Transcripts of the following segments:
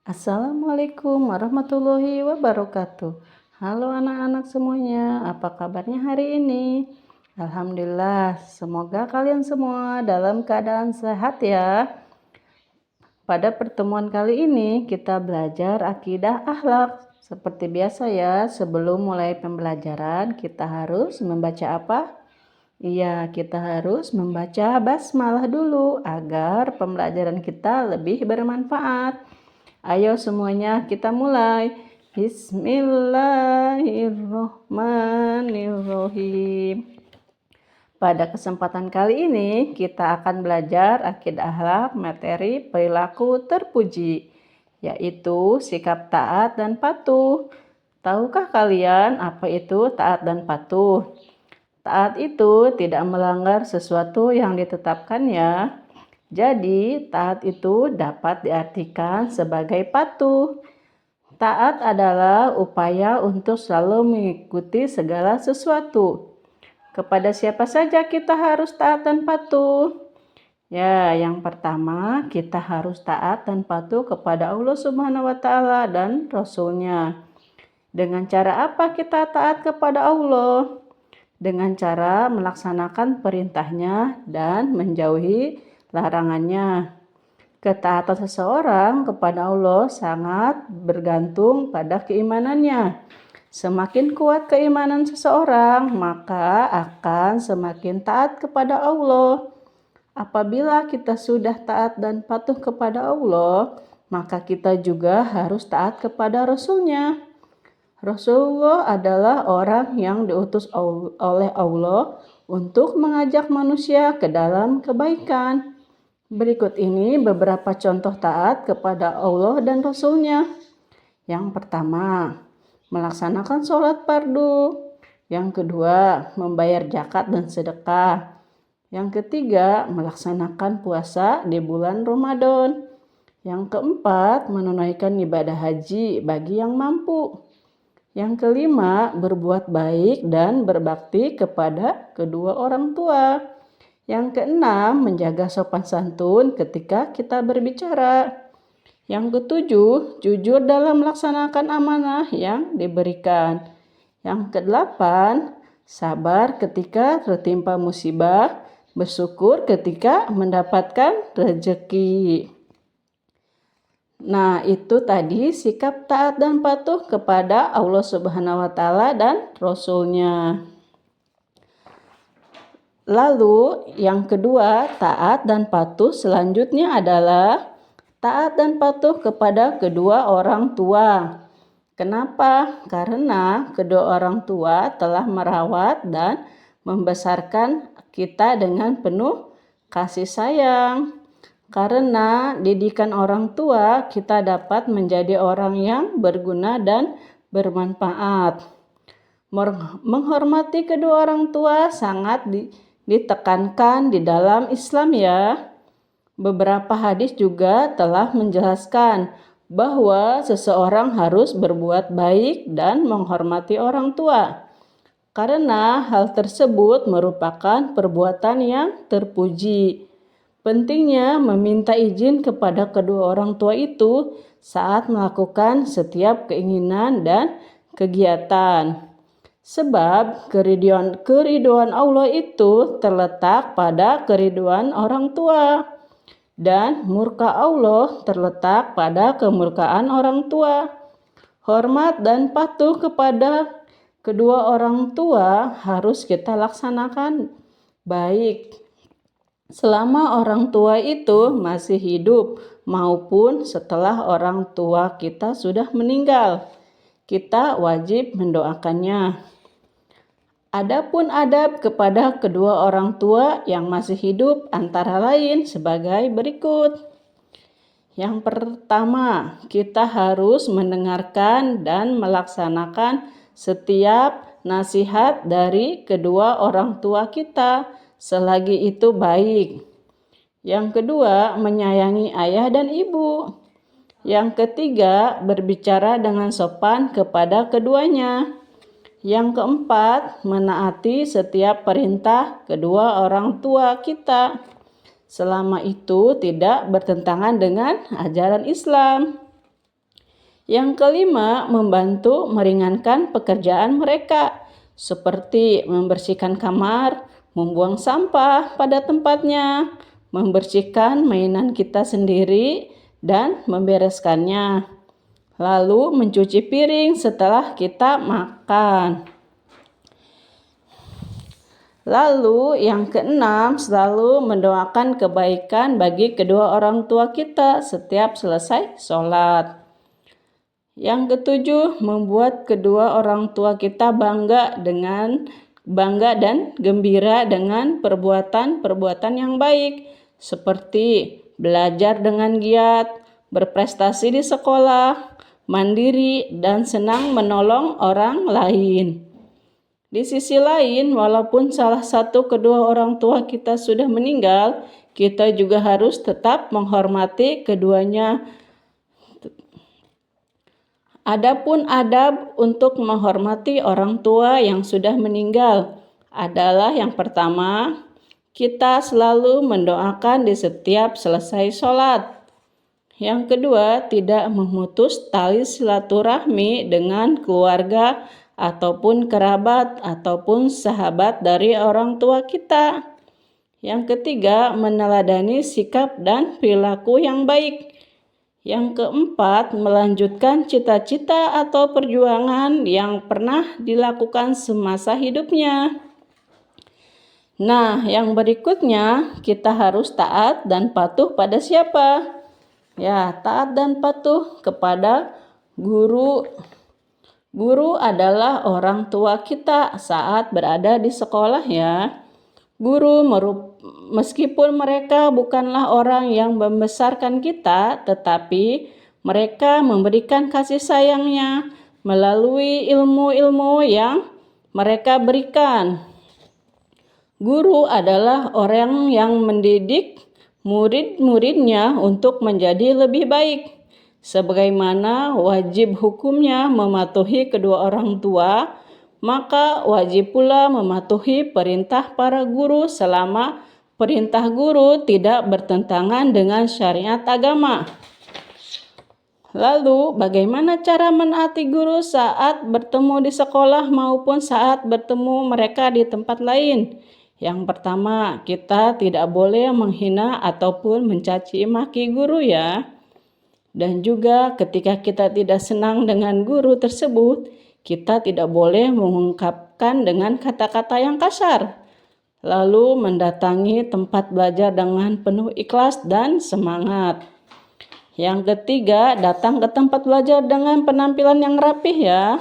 Assalamualaikum warahmatullahi wabarakatuh. Halo anak-anak semuanya, apa kabarnya hari ini? Alhamdulillah, semoga kalian semua dalam keadaan sehat ya. Pada pertemuan kali ini kita belajar akidah akhlak. Seperti biasa ya, sebelum mulai pembelajaran kita harus membaca apa? Iya, kita harus membaca basmalah dulu agar pembelajaran kita lebih bermanfaat. Ayo semuanya kita mulai. Bismillahirrohmanirrohim. Pada kesempatan kali ini kita akan belajar akidah akhlak materi perilaku terpuji, yaitu sikap taat dan patuh. Tahukah kalian apa itu taat dan patuh? Taat itu tidak melanggar sesuatu yang ditetapkan ya. Jadi, taat itu dapat diartikan sebagai patuh. Taat adalah upaya untuk selalu mengikuti segala sesuatu. Kepada siapa saja kita harus taat dan patuh? Ya, yang pertama kita harus taat dan patuh kepada Allah Subhanahu wa Ta'ala dan Rasul-Nya. Dengan cara apa kita taat kepada Allah? Dengan cara melaksanakan perintahnya dan menjauhi larangannya. Ketaatan seseorang kepada Allah sangat bergantung pada keimanannya. Semakin kuat keimanan seseorang, maka akan semakin taat kepada Allah. Apabila kita sudah taat dan patuh kepada Allah, maka kita juga harus taat kepada Rasul-Nya. Rasulullah adalah orang yang diutus oleh Allah untuk mengajak manusia ke dalam kebaikan. Berikut ini beberapa contoh taat kepada Allah dan Rasul-Nya. Yang pertama, melaksanakan sholat fardu. Yang kedua, membayar zakat dan sedekah. Yang ketiga, melaksanakan puasa di bulan Ramadan. Yang keempat, menunaikan ibadah haji bagi yang mampu. Yang kelima, berbuat baik dan berbakti kepada kedua orang tua. Yang keenam, menjaga sopan santun ketika kita berbicara. Yang ketujuh, jujur dalam melaksanakan amanah yang diberikan. Yang kedelapan, sabar ketika tertimpa musibah, bersyukur ketika mendapatkan rezeki. Nah, itu tadi sikap taat dan patuh kepada Allah Subhanahu wa Ta'ala dan Rasul-Nya. Lalu yang kedua, taat dan patuh selanjutnya adalah taat dan patuh kepada kedua orang tua. Kenapa? Karena kedua orang tua telah merawat dan membesarkan kita dengan penuh kasih sayang. Karena didikan orang tua, kita dapat menjadi orang yang berguna dan bermanfaat. Menghormati kedua orang tua sangat ditekankan di dalam Islam ya. Beberapa hadis juga telah menjelaskan bahwa seseorang harus berbuat baik dan menghormati orang tua. Karena hal tersebut merupakan perbuatan yang terpuji. Pentingnya meminta izin kepada kedua orang tua itu saat melakukan setiap keinginan dan kegiatan. Sebab keriduan Allah itu terletak pada keriduan orang tua. Dan murka Allah terletak pada kemurkaan orang tua. Hormat dan patuh kepada kedua orang tua harus kita laksanakan baik selama orang tua itu masih hidup maupun setelah orang tua kita sudah meninggal. Kita wajib mendoakannya. Adapun adab kepada kedua orang tua yang masih hidup antara lain sebagai berikut. Yang pertama, kita harus mendengarkan dan melaksanakan setiap nasihat dari kedua orang tua kita selagi itu baik. Yang kedua, menyayangi ayah dan ibu. Yang ketiga, berbicara dengan sopan kepada keduanya. Yang keempat, menaati setiap perintah kedua orang tua kita, selama itu tidak bertentangan dengan ajaran Islam. Yang kelima, membantu meringankan pekerjaan mereka, seperti membersihkan kamar, membuang sampah pada tempatnya, membersihkan mainan kita sendiri, dan membereskannya. Lalu mencuci piring setelah kita makan. Lalu yang keenam, selalu mendoakan kebaikan bagi kedua orang tua kita setiap selesai sholat. Yang ketujuh, membuat kedua orang tua kita bangga dan gembira dengan perbuatan-perbuatan yang baik, seperti belajar dengan giat, berprestasi di sekolah, mandiri, dan senang menolong orang lain. Di sisi lain, walaupun salah satu kedua orang tua kita sudah meninggal, kita juga harus tetap menghormati keduanya. Adapun adab untuk menghormati orang tua yang sudah meninggal adalah yang pertama, kita selalu mendoakan di setiap selesai sholat. Yang kedua, tidak memutus tali silaturahmi dengan keluarga ataupun kerabat ataupun sahabat dari orang tua kita. Yang ketiga, meneladani sikap dan perilaku yang baik. Yang keempat, melanjutkan cita-cita atau perjuangan yang pernah dilakukan semasa hidupnya. Nah, yang berikutnya, kita harus taat dan patuh pada siapa? Ya, taat dan patuh kepada guru. Guru adalah orang tua kita saat berada di sekolah ya. Guru meskipun mereka bukanlah orang yang membesarkan kita, tetapi mereka memberikan kasih sayangnya melalui ilmu-ilmu yang mereka berikan. Guru adalah orang yang mendidik murid-muridnya untuk menjadi lebih baik. Sebagaimana wajib hukumnya mematuhi kedua orang tua, maka wajib pula mematuhi perintah para guru selama perintah guru tidak bertentangan dengan syariat agama. Lalu, bagaimana cara menaati guru saat bertemu di sekolah maupun saat bertemu mereka di tempat lain? Yang pertama, kita tidak boleh menghina ataupun mencaci maki guru ya. Dan juga ketika kita tidak senang dengan guru tersebut, kita tidak boleh mengungkapkan dengan kata-kata yang kasar. Lalu mendatangi tempat belajar dengan penuh ikhlas dan semangat. Yang ketiga, datang ke tempat belajar dengan penampilan yang rapih ya.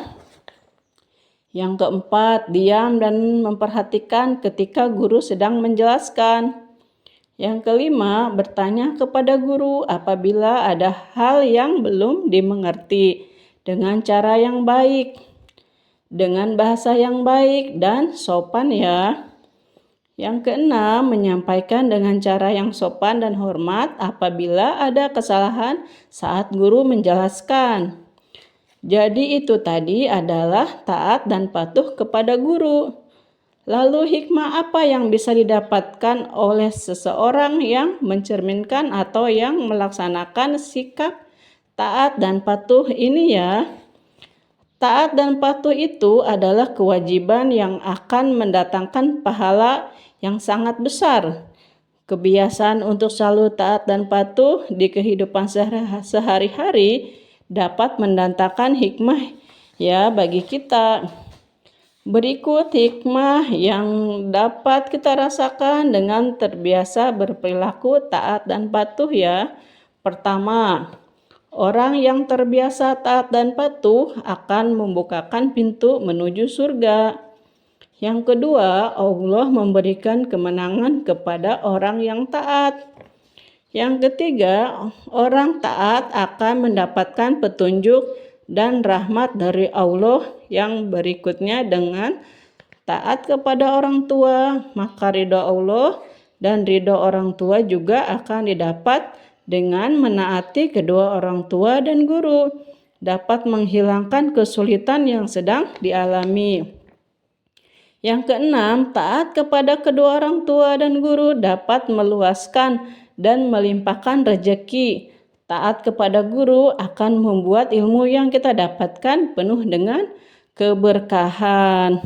Yang keempat, diam dan memperhatikan ketika guru sedang menjelaskan. Yang kelima, bertanya kepada guru apabila ada hal yang belum dimengerti dengan cara yang baik, dengan bahasa yang baik dan sopan ya. Yang keenam, menyampaikan dengan cara yang sopan dan hormat apabila ada kesalahan saat guru menjelaskan. Jadi itu tadi adalah taat dan patuh kepada guru. Lalu hikmah apa yang bisa didapatkan oleh seseorang yang mencerminkan atau yang melaksanakan sikap taat dan patuh ini ya? Taat dan patuh itu adalah kewajiban yang akan mendatangkan pahala yang sangat besar. Kebiasaan untuk selalu taat dan patuh di kehidupan sehari-hari dapat mendatangkan hikmah ya bagi kita. Berikut hikmah yang dapat kita rasakan dengan terbiasa berperilaku taat dan patuh ya. Pertama, orang yang terbiasa taat dan patuh akan membukakan pintu menuju surga. Yang kedua, Allah memberikan kemenangan kepada orang yang taat. Yang ketiga, orang taat akan mendapatkan petunjuk dan rahmat dari Allah. Yang berikutnya, dengan taat kepada orang tua, maka ridho Allah dan ridho orang tua juga akan didapat dengan menaati kedua orang tua dan guru, dapat menghilangkan kesulitan yang sedang dialami. Yang keenam, taat kepada kedua orang tua dan guru dapat meluaskan dan melimpahkan rezeki. taat kepada guru akan membuat ilmu yang kita dapatkan penuh dengan keberkahan.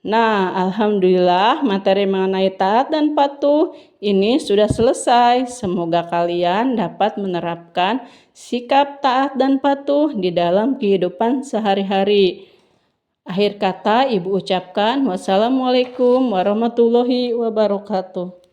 Nah, alhamdulillah materi mengenai taat dan patuh ini sudah selesai. Semoga kalian dapat menerapkan sikap taat dan patuh di dalam kehidupan sehari-hari. Akhir kata Ibu ucapkan wassalamualaikum warahmatullahi wabarakatuh.